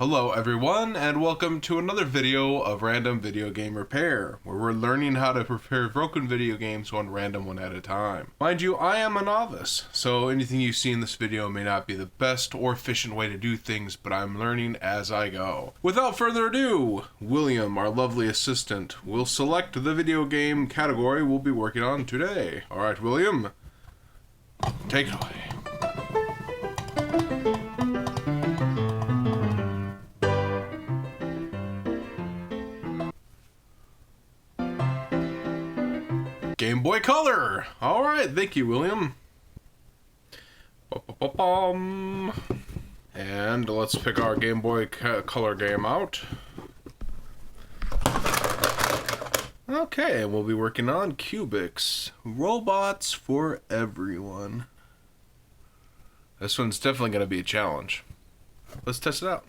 Hello everyone, and welcome to another video of Random Video Game Repair, where we're learning how to repair broken video games one at a time. Mind you, I am a novice, so anything you see in this video may not be the best or efficient way to do things, but I'm learning as I go. Without further ado, William, our lovely assistant, will select the video game category we'll be working on today. Alright, William, take it away. Game Boy Color! Alright, thank you, William. And let's pick our Game Boy Color game out. Okay, and we'll be working on Cubics. Robots for everyone. This one's definitely going to be a challenge. Let's test it out.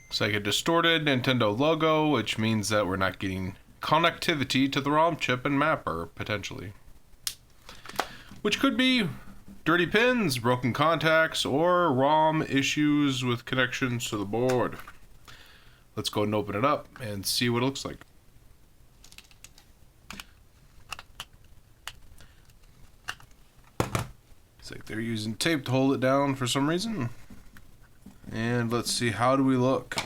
It's like a distorted Nintendo logo, which means that we're not getting connectivity to the ROM chip and mapper, potentially. Which could be dirty pins, broken contacts, or ROM issues with connections to the board. Let's go and open it up and see what it looks like. It's like they're using tape to hold it down for some reason. And let's see, how do we look?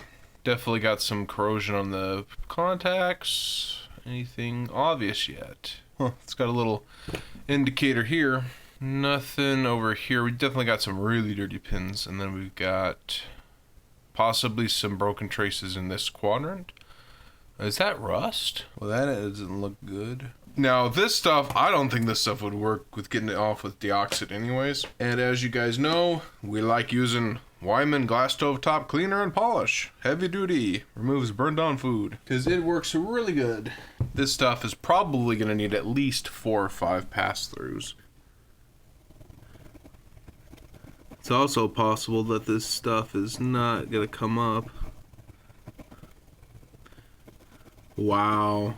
Definitely got some corrosion on the contacts. Anything obvious yet? Huh, it's got a little indicator here. Nothing over here. We definitely got some really dirty pins. And then we've got possibly some broken traces in this quadrant. Is that rust? Well, that doesn't look good. Now, this stuff, I don't think this stuff would work with getting it off with deoxit anyways. And as you guys know, we like using Wyman glass stove top cleaner and polish. Heavy duty. Removes burned on food. Because it works really good. This stuff is probably going to need at least 4 or 5 pass-throughs. It's also possible that this stuff is not going to come up. Wow.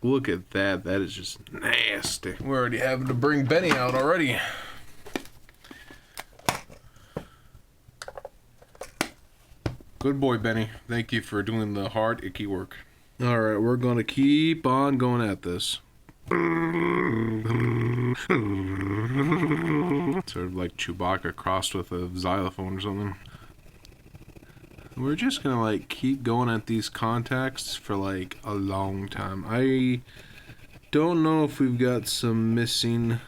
Look at that. That is just nasty. We're already having to bring Benny out already. Good boy, Benny. Thank you for doing the hard, icky work. Alright, we're going to keep on going at this. Sort of like Chewbacca crossed with a xylophone or something. We're just gonna like keep going at these contacts for like a long time. I don't know if we've got some missing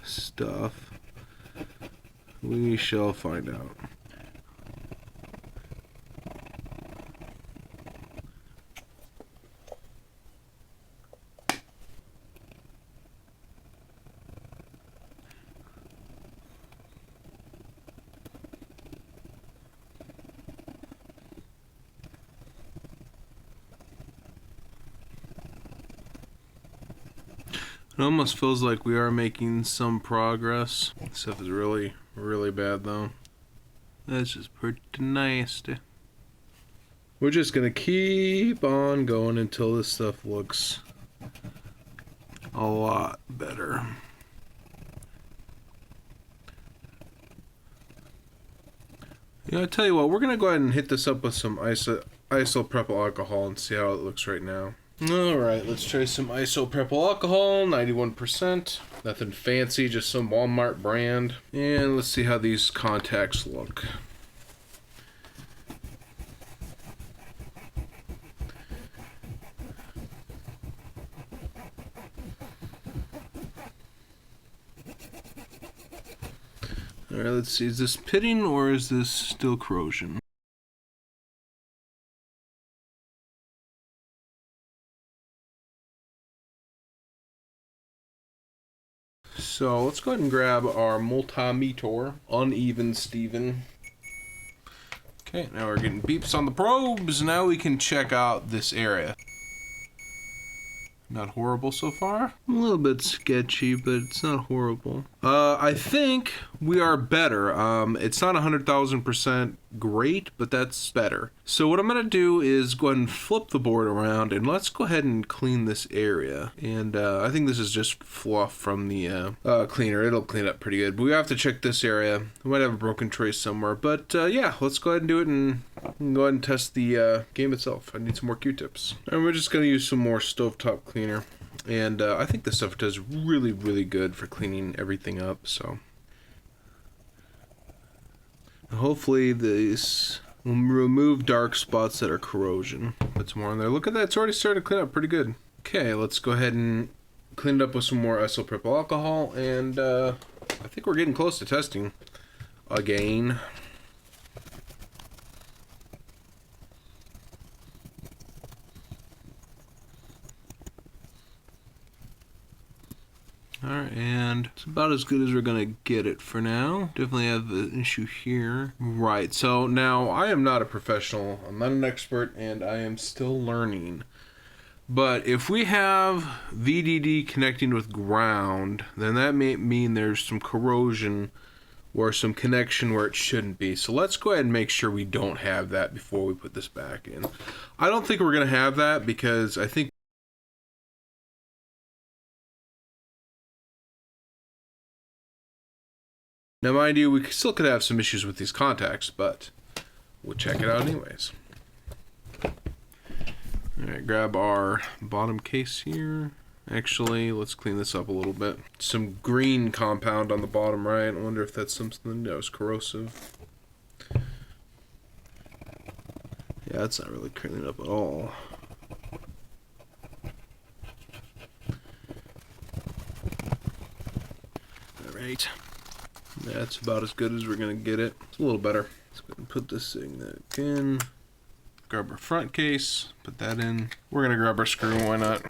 stuff. We shall find out. It almost feels like we are making some progress. This stuff is really, really bad though. That's just pretty nasty. We're just gonna keep on going until this stuff looks a lot better. You know, I tell you what, we're gonna go ahead and hit this up with some isopropyl alcohol and see how it looks right now. Alright, let's try some isopropyl alcohol, 91%. Nothing fancy, just some Walmart brand. And let's see how these contacts look. Alright, let's see, is this pitting or is this still corrosion? So let's go ahead and grab our multimeter, uneven Steven. Okay, now we're getting beeps on the probes. Now we can check out this area. Not horrible so far. A little bit sketchy, but it's not horrible. I think we are better. It's not 100,000% great, but that's better. So what I'm going to do is go ahead and flip the board around, and let's go ahead and clean this area. And I think this is just fluff from the cleaner. It'll clean it up pretty good. But we have to check this area. We might have a broken trace somewhere. But yeah, let's go ahead and do it and go ahead and test the game itself. I need some more Q-tips. And we're just going to use some more stovetop cleaner. And I think this stuff does really, really good for cleaning everything up, so. Hopefully this will remove dark spots that are corrosion. Put some more in there. Look at that, it's already starting to clean up pretty good. Okay, let's go ahead and clean it up with some more isopropyl alcohol, and I think we're getting close to testing again. Alright, and it's about as good as we're gonna get it for now. Definitely have an issue here. Right, so now I am not a professional, I'm not an expert, and I am still learning. But if we have VDD connecting with ground, then that may mean there's some corrosion or some connection where it shouldn't be. So let's go ahead and make sure we don't have that before we put this back in. I don't think we're gonna have that because I think now, mind you, we still could have some issues with these contacts, but we'll check it out anyways. Alright, grab our bottom case here. Actually, let's clean this up a little bit. Some green compound on the bottom right. I wonder if that's something that was corrosive. Yeah, that's not really cleaning up at all. Alright. That's about as good as we're going to get it. It's a little better. Let's go ahead and put this thing back in. Grab our front case, put that in. We're going to grab our screw, why not?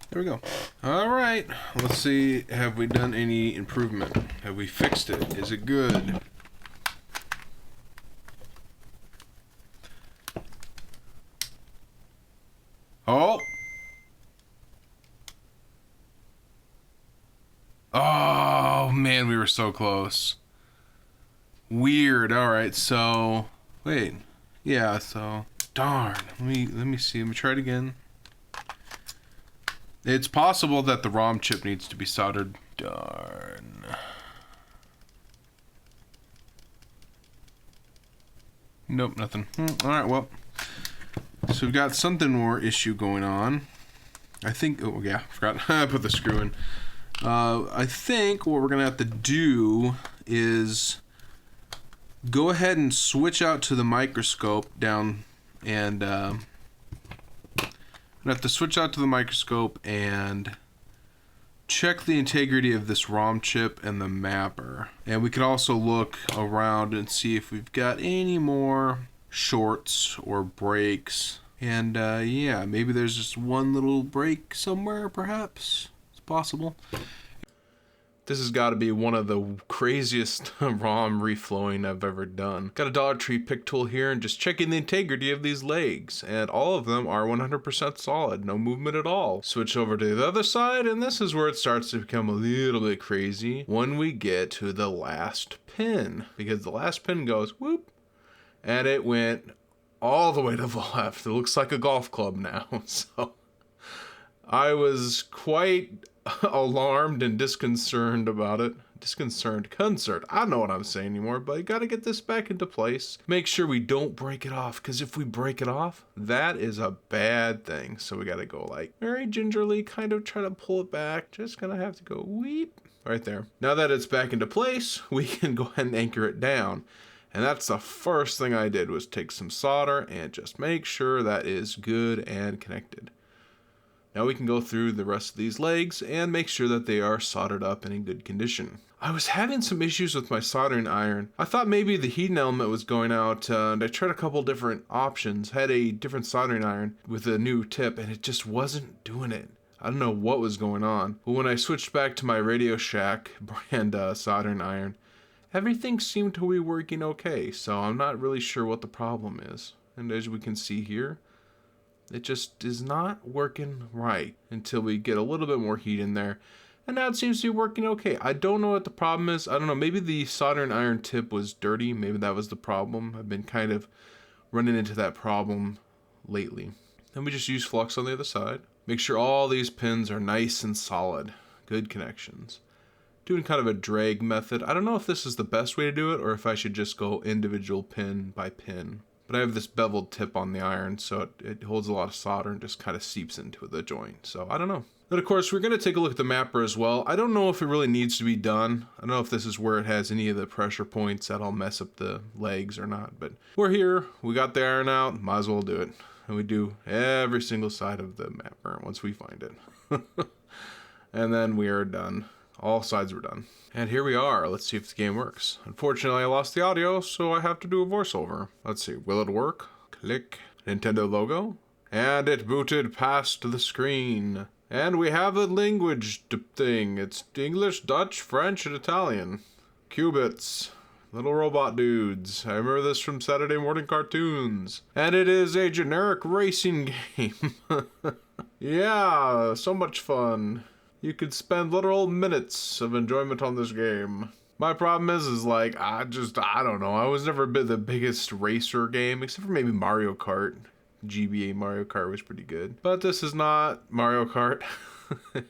There we go. Alright, let's see, have we done any improvement? Have we fixed it? Is it good? Oh! Oh man, we were so close. Weird. All right, so wait, yeah. So darn. Let me see. Let me try it again. It's possible that the ROM chip needs to be soldered. Darn. Nope, nothing. All right, well. So we've got something more issue going on. I think. Oh yeah, forgot. I put the screw in. I think what we're gonna have to do is go ahead and switch out to the microscope down, and I'm gonna have to switch out to the microscope and check the integrity of this ROM chip and the mapper. And we could also look around and see if we've got any more shorts or breaks. And yeah, maybe there's just one little break somewhere, perhaps. Possible. This has got to be one of the craziest ROM reflowing I've ever done. Got a Dollar Tree pick tool here and just checking the integrity of these legs, and all of them are 100% solid, no movement at all. Switch over to the other side, and this is where it starts to become a little bit crazy when we get to the last pin, because the last pin goes whoop, and it went all the way to the left. It looks like a golf club now. So I was quite alarmed and disconcerted about it. Concerned. I don't know what I'm saying anymore, but you gotta get this back into place. Make sure we don't break it off, because if we break it off, that is a bad thing. So we gotta go like very gingerly, kind of try to pull it back. Just gonna have to go weep right there. Now that it's back into place, we can go ahead and anchor it down. And that's the first thing I did, was take some solder and just make sure that is good and connected. Now we can go through the rest of these legs and make sure that they are soldered up and in good condition. I was having some issues with my soldering iron. I thought maybe the heating element was going out, and I tried a couple different options. Had a different soldering iron with a new tip, and it just wasn't doing it. I don't know what was going on. But when I switched back to my Radio Shack brand soldering iron, everything seemed to be working okay. So I'm not really sure what the problem is. And as we can see here, it just is not working right until we get a little bit more heat in there. And now it seems to be working okay. I don't know what the problem is. I don't know. Maybe the soldering iron tip was dirty. Maybe that was the problem. I've been kind of running into that problem lately. Then we just use flux on the other side. Make sure all these pins are nice and solid. Good connections. Doing kind of a drag method. I don't know if this is the best way to do it or if I should just go individual pin by pin. But I have this beveled tip on the iron, so it holds a lot of solder and just kind of seeps into the joint. So I don't know. But of course, we're going to take a look at the mapper as well. I don't know if it really needs to be done. I don't know if this is where it has any of the pressure points that'll mess up the legs or not. But we're here. We got the iron out. Might as well do it. And we do every single side of the mapper once we find it. And then we are done. All sides were done. And here we are. Let's see if the game works. Unfortunately, I lost the audio, so I have to do a voiceover. Let's see. Will it work? Click. Nintendo logo. And it booted past the screen. And we have a language thing. It's English, Dutch, French, and Italian. Qubits. Little robot dudes. I remember this from Saturday morning cartoons. And it is a generic racing game. Yeah, so much fun. You could spend literal minutes of enjoyment on this game. My problem is like, I don't know. I was never the biggest racer game, except for maybe Mario Kart. GBA Mario Kart was pretty good. But this is not Mario Kart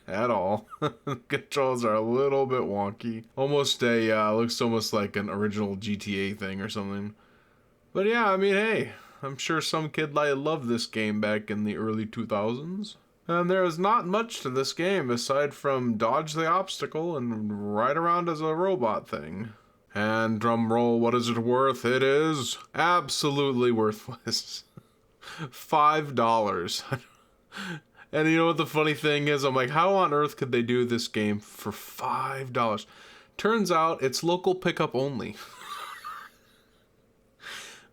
at all. The controls are a little bit wonky. Almost looks almost like an original GTA thing or something. But yeah, I mean, hey, I'm sure some kid loved this game back in the early 2000s. And there is not much to this game aside from dodge the obstacle and ride around as a robot thing. And drum roll, what is it worth? It is absolutely worthless. $5. And you know what the funny thing is? I'm like, how on earth could they do this game for $5? Turns out it's local pickup only.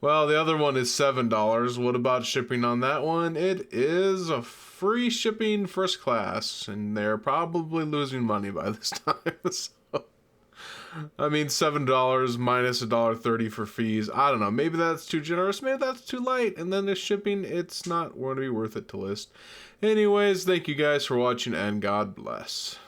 Well, the other one is $7. What about shipping on that one? It is a free shipping first class, and they're probably losing money by this time. So, I mean, $7 minus $1.30 for fees. I don't know. Maybe that's too generous. Maybe that's too light. And then the shipping, it's not going to be worth it to list. Anyways, thank you guys for watching, and God bless.